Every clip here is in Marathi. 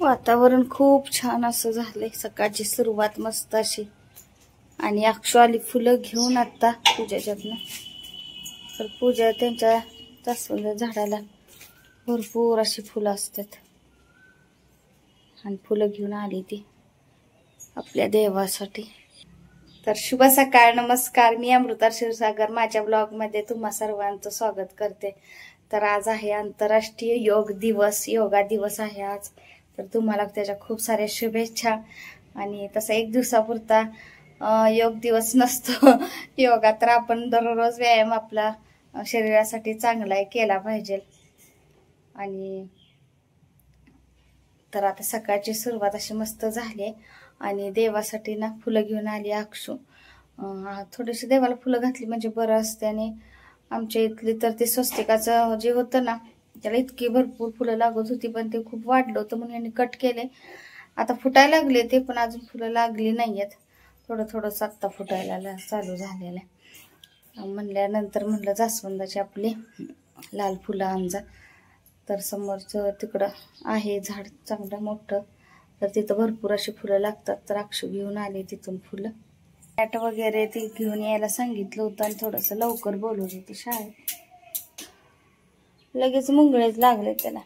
वातावरण खूप छान असं झालंय, सकाळची सुरुवात मस्त अशी. आणि अक्षु फुलं घेऊन आता पूजाच्यातनं. तर पूजा त्यांच्या जास्वंद झाडाला भरपूर अशी फुलं असतात आणि फुलं घेऊन आली ती आपल्या देवासाठी. तर शुभ सकाळ, नमस्कार. मी अमृता क्षीरसागर माझ्या ब्लॉग मध्ये तुम्हा सर्वांचं स्वागत करते. तर आज आहे आंतरराष्ट्रीय योग दिवस, योगा दिवस आहे आज. तर तुम्हाला त्याच्या खूप साऱ्या शुभेच्छा. आणि तसा एक दिवसापुरता योग दिवस नसतो योगा, तर आपण दररोज व्यायाम आपला शरीरासाठी चांगला आहे, केला पाहिजे. आणि तर आता सकाळची सुरुवात अशी मस्त झाली आणि देवासाठी ना फुलं घेऊन आली अक्षु. थोडीशी देवाला फुलं घातली म्हणजे बरं असते. आणि आमच्या इथली तर ते स्वस्तिकाचं जे होतं ना, त्याला इतकी भरपूर फुलं लागत होती, पण ते खूप वाढलं होतं म्हणून यांनी कट केले. आता फुटायला लागले ते, पण अजून फुलं लागली नाहीयेत. थोडं थोडंसं आत्ता फुटायला चालू झालेलं आहे. म्हणल्यानंतर म्हणलं जास्वंदाची आपली लाल फुलं आणजा. तर समोरचं तिकडं आहे झाड चांगलं मोठं, तर तिथं भरपूर अशी फुलं लागतात. तर अक्षु घेऊन आली तिथून फुलं. कॅट वगैरे ती घेऊन यायला सांगितलं होतं आणि थोडंसं लवकर बोलवली होती शाळेत. लगेच मुंगळेच लागले त्याला.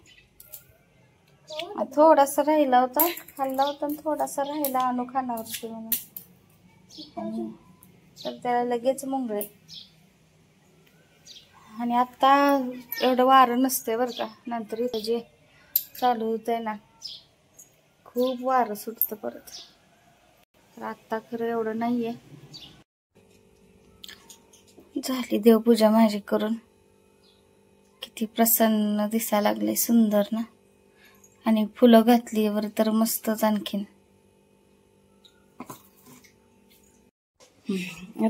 थोडासा राहिला होता, खाल्ला होता, थोडासा राहिला अनु खानावरती म्हणून, तर त्याला लगेच मुंगळे. आणि आता एवढं वारं नसते बरं का, नंतर इथं जे चालू होतंय ना खूप वारं सुटतं परत. तर आता खरं एवढं नाहीये. झाली देवपूजा माझी करून. किती प्रसन्न दिसायला लागले, सुंदर ना. आणि फुलं घातली वर तर मस्तच. आणखीन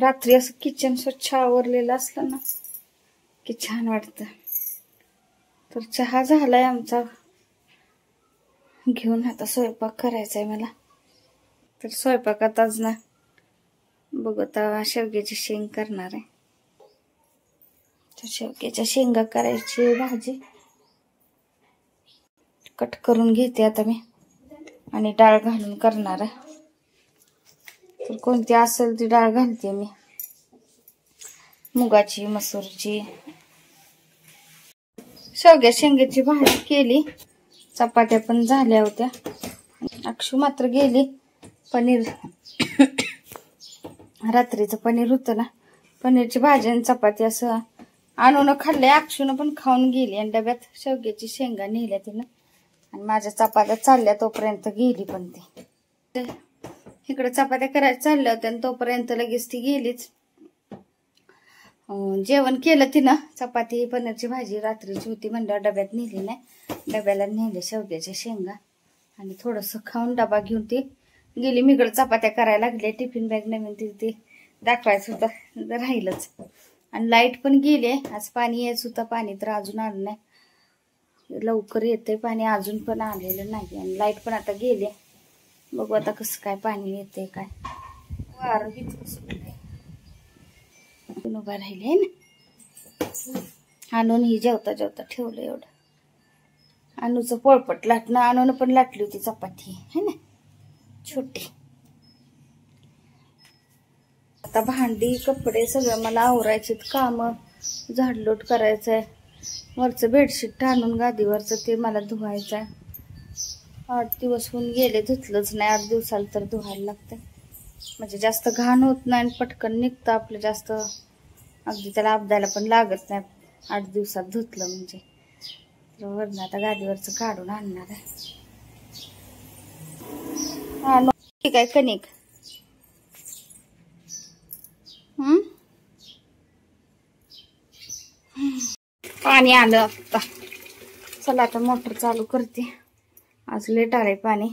रात्री असं किचन स्वच्छ आवरलेलं असलं ना की छान वाटतं. तर चहा झालाय आमचा घेऊन, आता स्वयंपाक करायचा आहे मला. तर स्वयंपाकात आज ना बघत शेवग्याची शेंग करणार आहे. तर शेवग्याच्या शेंगा करायची भाजी कट करून घेते आता मी आणि डाळ घालून करणार आहे. तर कोणती असेल ती डाळ घालते मी, मुगाची, मसूरची. शेवग्या शेंगाची भाजी केली, चपात्या पण झाल्या होत्या. अक्षु मात्र गेली पनीर रात्रीचं पनीर होतं ना, पनीरची भाजी आणि चपाती असं आणून खाल्लंय. अक्षुनं पण खाऊन गेली आणि डब्यात शेवग्याची शेंगा नेल्या तिनं. आणि माझ्या चपात्या चालल्या तोपर्यंत गेली पण ती. इकडे चपात्या करायला चालल्या होत्या आणि तोपर्यंत लगेच ती गेलीच. जेवण केलं तिनं, चपाती पनीरची भाजी रात्रीची होती म्हणल्यावर डब्यात नेली नाही, डब्याला नेले शेवग्याच्या शेंगा. आणि थोडंसं खाऊन डबा घेऊन ती गेली. मी इकडे चपात्या करायला लागले, टिफिन बॅग नवीन ती दाखवायचं होतं, राहिलंच. आणि लाईट पण गेली. आज पाणी यायचं होतं, पाणी तर अजून आलं नाही. लवकर येते पाणी, अजून पण आलेलं नाही. आणि लाईट पण आता गेले. बघू आता कसं काय पाणी येते काय. वारं किती सुटलंय, उभा राहिले ना. आणून ही जेवता जेवता ठेवलं एवढं. अनुचं पोळपट लाटणं, आणून पण लाटली होती चपाती है ना छोटी. आता भांडी कपडे सगळं मला आवरायचे काम, झाडलोट करायचंय. वरचं बेडशीट आणून गादीवरचं ते मला धुवायचंय. 8 दिवस होऊन गेले, धुतलंच नाही. 8 दिवसाला तर धुवायला लागतं, म्हणजे जास्त घाण होत नाही आणि पटकन निघतं आपलं. जास्त अगदी त्याला अपदायला पण लागत नाही 8 दिवसात धुतलं म्हणजे. तर वरण आता गादीवरचं काढून आणणार आहे. ठीक आहे कणिक. पाणी आलं आता. चला आता मोटर चालू करते, आज लेट आलंय पाणी.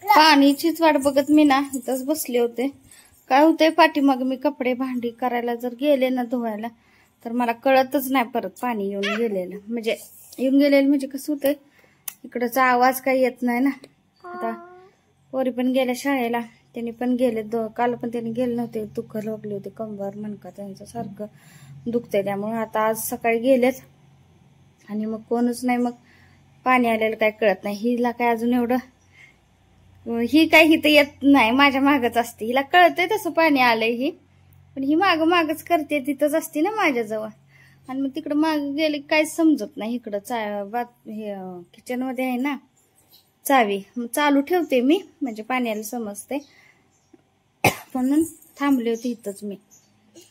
पाणीचीच वाट बघत मी ना इथंच बसले होते. काय होतंय, पाठीमाग मी कपडे भांडी करायला जर गेले ना धुवायला, तर मला कळतच नाही परत पाणी येऊन गेलेलं. म्हणजे कसं होतंय, इकडचा आवाज काही येत नाही ना. आता पोरी पण गेल्या शाळेला, त्यांनी पण गेले. काल पण त्यांनी गेले नव्हते, दुःख लागले होते कंबर मणका त्यांचं सारखं. दुखते. त्यामुळे आता आज सकाळी गेलेत आणि मग कोणच नाही. मग पाणी आलेलं काय कळत नाही. हिला काय अजून एवढं, ही काय हिथं येत नाही, माझ्या मागच असते. हिला कळतंय तसं पाणी आलंय ही, पण ही माग मागच करते. तिथंच असते ना माझ्याजवळ. आणि मग तिकडं माग गेले काहीच समजत नाही. इकडं हे किचन मध्ये आहे ना चावी, मग चालू ठेवते मी, म्हणजे पाण्याला समजते. म्हणून थांबले होते इथंच मी,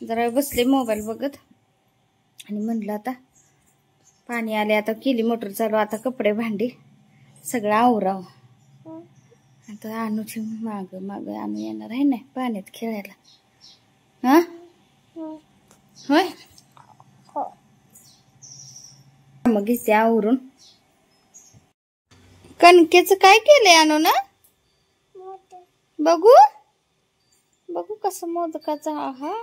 जरा बसले मोबाईल बघत. आणि म्हणलं आता पाणी आले, आता केली मोटर चालू, आता कपडे भांडी सगळं आवरावं. आता अनुची माग माग आणू येणार आहे ना पाण्यात खेळायला. हा होय, मग घेते आवरून. कणकेच काय केलंय आणू ना, बघू बघू कसं मोदकाचा. हा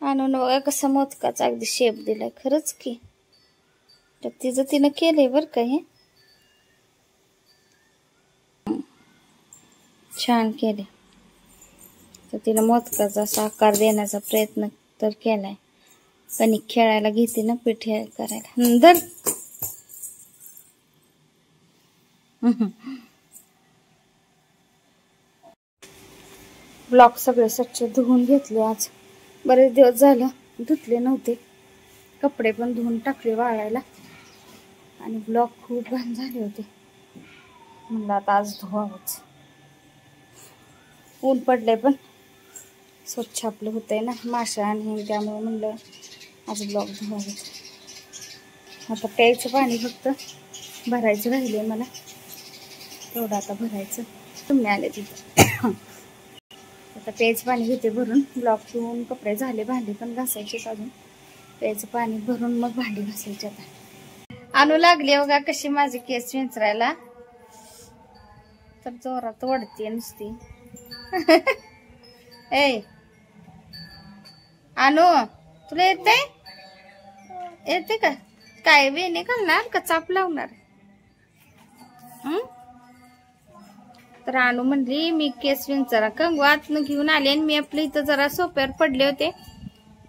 आणून बघा कसं मोदकाचा अगदी शेप दिलाय. खरंच की तिचं तिनं केलंय बर का, हे छान केले. तर तिनं मोदकाचा असा आकार देण्याचा प्रयत्न तर केलाय. कणिक खेळायला घेते ना, पीठ करायला. नंतर ब्लॉक सगळे स्वच्छ धुवून घेतले. आज बरेच दिवस झालं धुतले नव्हते. कपडे पण धुवून टाकले वाळायला. आणि ब्लॉक खूप घाण झाले होते. म्हणलं आता आज धुवावंच. ऊन पडले पण स्वच्छ आपलं होतंय ना, माशा आणि त्यामुळे म्हणलं आज ब्लॉक धुवावेत. आता प्यायचं पाणी फक्त भरायचं राहिले मला, तेवढं आता भरायचं. तुम्ही आले तिथं. आता प्यायचं पाणी घेते भरून. ब्लॉक धुवून कपडे झाले, भांडी पण घासायचे अजून. प्यायचं पाणी भरून मग भांडी घासायची. आता आणू लागली बघा कशी माझी केस विंचरायला, तर जोरात ओढते नुसती. ए आणू, तुला येते का काय, वेणी घालणार का चाप लावणार? तर आणू म्हणली मी केस विंचरा कंगू आतनं घेऊन आले, आणि मी आपल्या इथं जरा सोप्यावर पडले होते.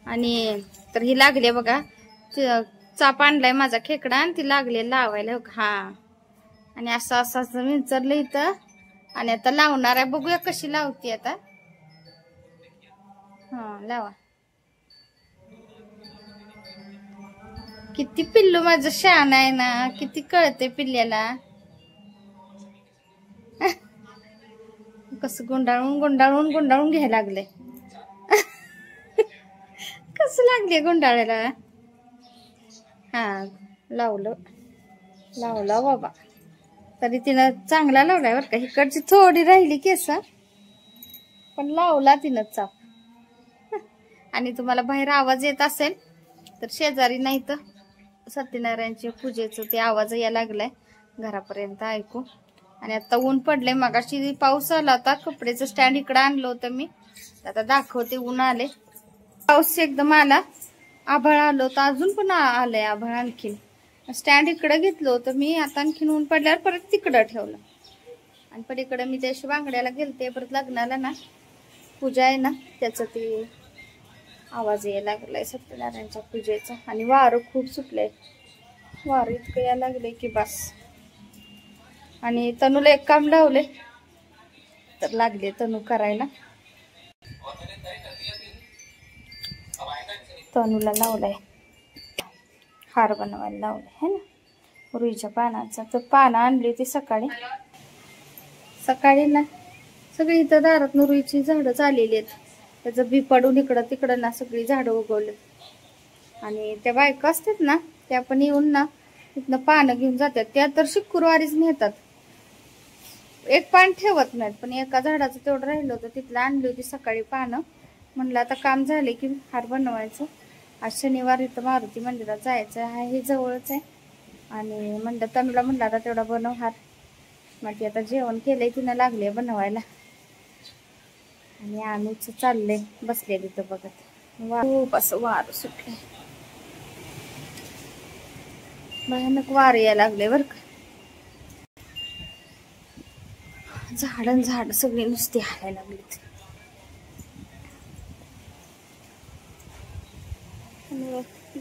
आणि तर ही लागले बघा, चाप आणलाय माझा खेकडा, आणि ती लागले लावायला. हा, आणि असं असं विंचरलं इथं, आणि आता लावणार आहे. बघूया कशी लावती आता. हा लावा. किती पिल्लू माझं शान आहे ना, किती कळते पिल्ल्याला. कसं गुंडाळून गुंडाळून गुंडाळून घ्यायला लागले. कसं लागले गुंडाळायला. हा लावलं लावला बाबा, तरी तिनं चांगला लावलाय बरं का. इकडची थोडी राहिली केस, पण लावला तिनं चाप. आणि तुम्हाला बाहेर आवाज येत असेल तर शेजारी नाही तर सत्यनारायणच्या पूजेचं ते आवाज यायला लागलाय घरापर्यंत ऐकू. आणि आता ऊन पडले, मगाशी पाऊस आला होता. कपड्याचं स्टँड इकडे आणलं होतं मी, आता दाखवते. ऊन आले, पाऊस एकदम आला, आभाळ आलं होतं. अजून पण आलंय आभाळ आणखीन. स्टँड इकडे घेतलं होतं मी, आता आणखीन ऊन पडल्यावर परत तिकडं ठेवलं. आणि पलीकडे मी त्या बांगड्याला गेलते, परत लग्नाला ना पूजा आहे ना, त्याचं ते आवाज यायला लागलाय सत्यनारायणच्या पूजेचा. आणि वारं खूप सुटलंय, वारं इतकं यायला लागलंय की बस. आणि तनूला एक काम लावले तर लागले तनू करायला. तनूला लावलाय हार बनवायला लावलाय है ना, रुईच्या पानाचा. तर पानं आणली होती सकाळी सकाळी ना, सगळी इथं दारात रुईची झाडं चाललेली आहेत. त्याचं बी पडून इकडं तिकडं ना सगळी झाडं उगवले. आणि त्या बायका असतात ना, त्या पण येऊन ना तिथनं पानं घेऊन जातात. त्या तर शुक्रवारीच नेतात, एक पान ठेवत नाहीत. पण एका झाडाचं तेवढं राहिलं होतं, तिथलं आणली होती सकाळी पानं. म्हणलं आता काम झाले की हार बनवायचं. आज शनिवार इथं मारुती मंदिरात जायचं आहे, हे जवळच आहे. आणि म्हणलं तनुला म्हणलं आता तेवढा बनव हार. म्हणजे आता जेवण केलंय, तिनं लागले बनवायला. आणि आम्हीच चालले बसले तिथं बघत. खूप असं वार सुटलंय, भयानक वार यायला लागले बर का. झाड सगळी नुसती हालायला लागलीत.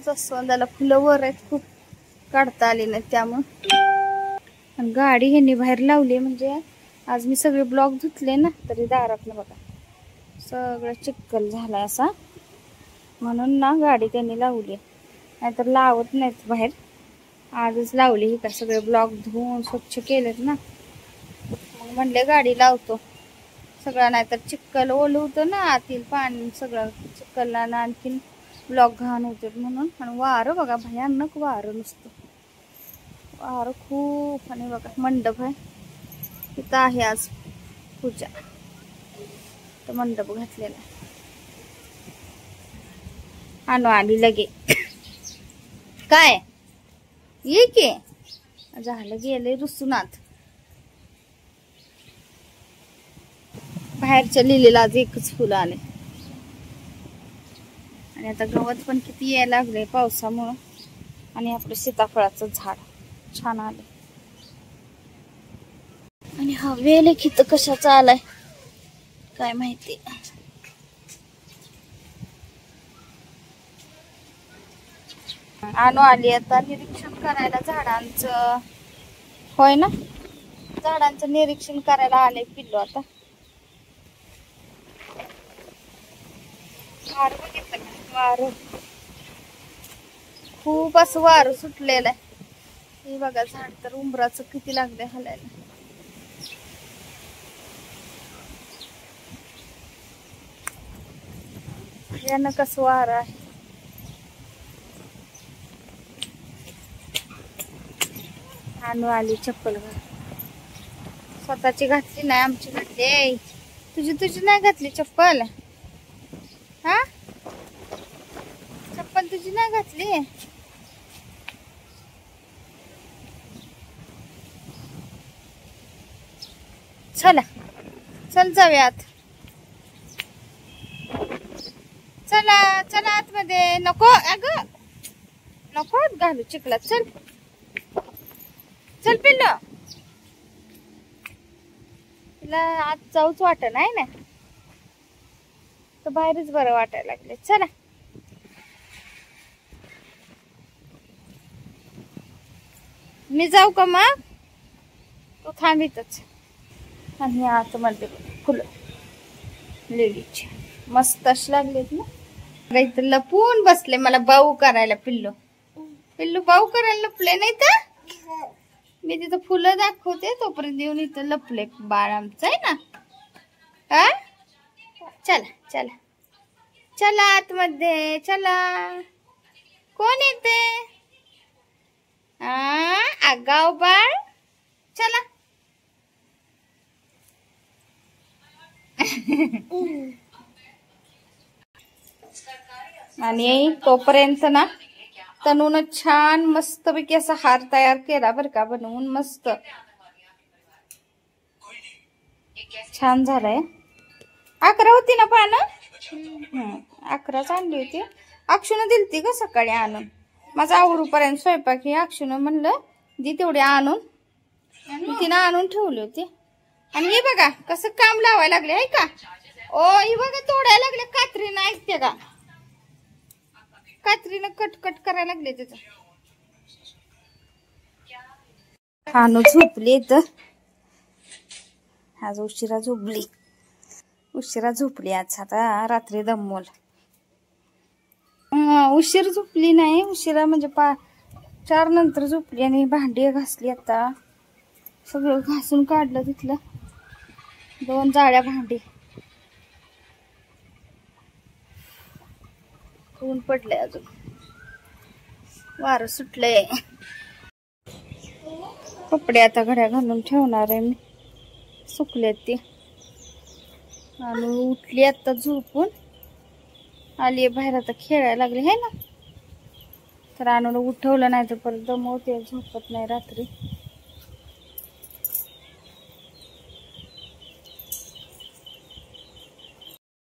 जास्वंदाला फुलं वर आहेत, खूप काढता आली नाही त्यामुळे. आणि गाडी ह्यांनी बाहेर लावली, म्हणजे आज मी सगळे ब्लॉक धुतले ना, तरी दारातनं बघा सगळं चिक्कल झालाय असा, म्हणून ना गाडी त्यांनी लावली. नाहीतर लावत नाहीत बाहेर, आजच लावली. ही का सगळे ब्लॉक धुवून स्वच्छ केलेत ना, मग म्हणले गाडी लावतो सगळं, नाहीतर चिक्कल ओलं होतं ना, आतील पाणी सगळं चिक्कलला ना आणखीन ब्लॉक घाण होते म्हणून. आणि वारं बघा, भयानक वारं नुसतं, वारं खूप. आणि बघा मंडप आहे तिथं, आहे आज पूजा, तर मंडप घातलेला. आणू आली लगे काय ये की झालं, गेले रुसूनात. बाहेरच्या लिलीला आज एकच फुलं आले. आणि आता गवत पण किती यायला लागले पावसामुळं. आणि आपलं सीताफळाचं झाड छान आले. आणि हा वेल इथं कशाचा आलाय काय माहिती. आणू आली आता निरीक्षण करायला झाडांचं, होय ना, झाडांचं निरीक्षण करायला आले पिल्लू. आता वारं बघितलं, वारं खूप असं वारं सुटलेलं आहे. हे बघा झाड तर उंबराचं किती लागलंय हलायला. यानं कसं वारं आहे. आणू आली चप्पल घाल, स्वतःची घातली नाही, आमची घातली. तुझी नाही घातली चप्पल, हा चप्पल तुझी नाही घातली. चला चल जाऊयात, चला चला आतमध्ये. नको अगं नको घालू चिखलात, चल चल पिल्लू, तिला आत जाऊच वाटत नाही ना, तर बाहेरच बरं वाटायला लागले. चला मी जाऊ का मग, तू थांबितच. आणि आतमध्ये फुलं लिलीची मस्त अशी लागलेत ना. इथं लपून बसले मला बाऊ करायला. पिल्लू पिल्लू बाऊ करायला लपले नाही तर, मी तिथं फुलं दाखवते तोपर्यंत येऊन इथं लपले बाळ आमचं आहे ना. हा चला चला चला आतमध्ये चला. कोण येते आगाव बाळ, चला. आणि तोपर्यंत ना तनून छान मस्त पैकी असा हार तयार केला बर का, बनवून मस्त छान झालाय. 11 होती ना पानं, 11च आणली होती. अक्षुनं दिलती का सकाळी आणून, माझा आवरूपर्यंत स्वयंपाक. हे अक्षुनं म्हणलं दी तेवढी आणून, तिनं आणून ठेवली होती. आणि हे बघा कसं काम लावायला लागले आहे का. ओ ही बघा तोडायला लागले, कात्रीनं ऐकते का, कात्रीनं कट कट करायला लागले त्याच. आणू झोपली तर आज उशिरा झोपली, उशिरा झोपली आज. आता रात्री दमवल, उशीर झोपली नाही, उशिरा म्हणजे 4 नंतर झोपली. आणि भांडी घासली, आता सगळं घासून काढलं तिथलं. 2 जाळ्या भांडी, ऊन पडले, अजून वारं सुटले. कपडे आता घड्या घालून ठेवणार आहे मी, सुकलेत ती. आणि उठली आता झोपून, आली बाहेर आता खेळायला लागली है ना. तर आणून उठवलं नाही तर परत दमवते, झोपत नाही रात्री.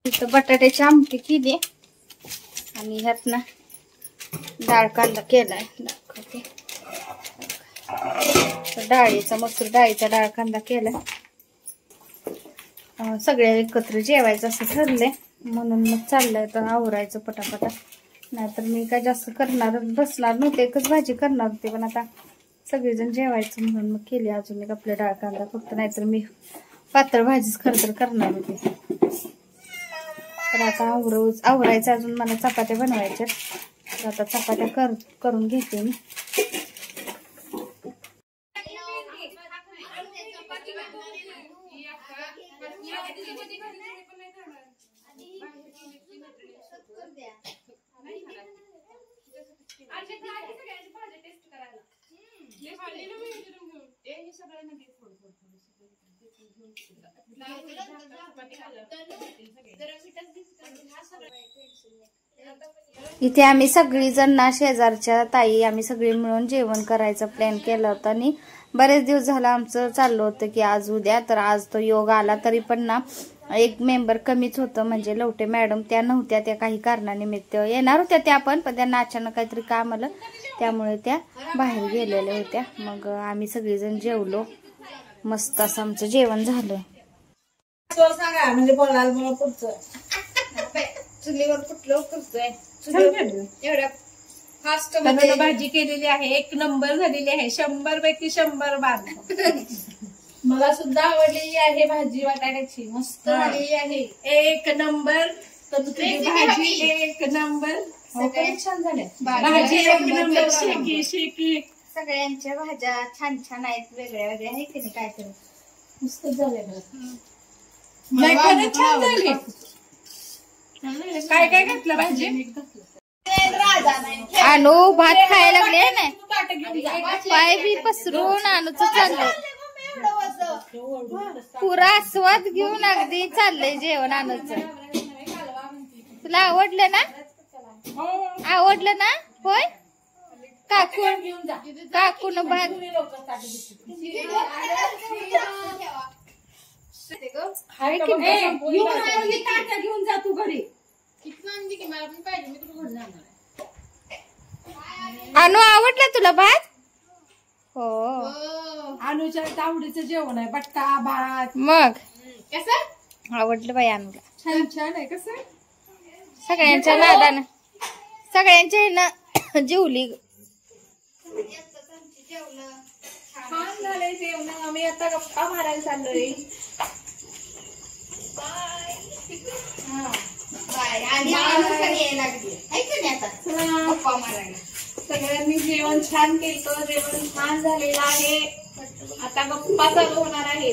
इथं बटाट्याची आमटी केली आणि ह्यात ना डाळ कांदा केलाय, दाखवते. डाळीचा, मसूर डाळीचा डाळ कांदा केलाय. सगळे एकत्र जेवायचं असं ठरलंय, म्हणून मग चाललंय तर आवरायचं पटापटा. नाहीतर मी काय जास्त बसणार नव्हते, एकच भाजी करणार होते, पण आता सगळेजण जेवायचं म्हणून मग केली अजून एक आपल्या डाळ कांदा फक्त, नाहीतर मी पातळ भाजीच खरं तर करणार होते. तर आता आवरायचं अजून मला चपात्या बनवायच्या, तर आता चपात्या करून घेते मी. इथे आम्ही सगळीजण ना, शेजारच्या ताई आम्ही सगळे मिळून जेवण करायचा प्लॅन केला होता आणि बरेच दिवस झाला आमचं चाललं होतं की आज उद्या, तर आज तो योग आला. तरी पण ना एक मेंबर कमीच होतं, म्हणजे लवटे मॅडम त्या नव्हत्या, त्या काही कारणानिमित्त येणार होत्या त्या पण त्यांना अचानक काहीतरी काम आलं त्यामुळे त्या बाहेर गेलेल्या होत्या. मग आम्ही सगळेजण जेवलो, मस्त असं आमचं जेवण झालं. सांगा म्हणजे बोलायला मला पुढचं चुलीवर कुठलं करतोय एवढ्या फास्ट मध्ये भाजी केलेली आहे, 1 नंबर झालेली आहे, 100 पैकी 100 बाद. मला सुद्धा आवडलेली आहे भाजी बटाट्याची, मस्त झालेली आहे, 1 नंबर. तर तुझी भाजी 1 नंबर, सगळे छान झाले, भाजी 1 नंबर, शेकी शेकी. सगळ्यांच्या भाज्या छान छान आहेत, वेगळ्या वेगळ्या आहे की नाही, काय तरी मस्त झाले. छान झाले. काय काय घातलं भाजी? आणू भात खायला लागले ना, पाय बी पसरून आणूच चाललंय, पुरा आस्वाद घेऊन अगदी चाललंय जेवण आणूच. तुला आवडलं ना? आवडलं ना? होय काकून भात घेऊन जा तू घरी. आणू आवडला तुला भात? हो, अनुच्या आवडीचं जेवण आहे, बट्टा भात. मग कसं आवडलं बाई अनुला, छान छान आहे. कसं सगळ्यांच्या नादानं सगळ्यांच्या ह्यानं जेवली. छान झालंय जेवण. आम्ही आता गप्पा मारायला चाललोय. सगळ्यांनी जेवण छान केलं, जेवण छान झालेलं आहे, आता गप्पा चालू होणार आहे.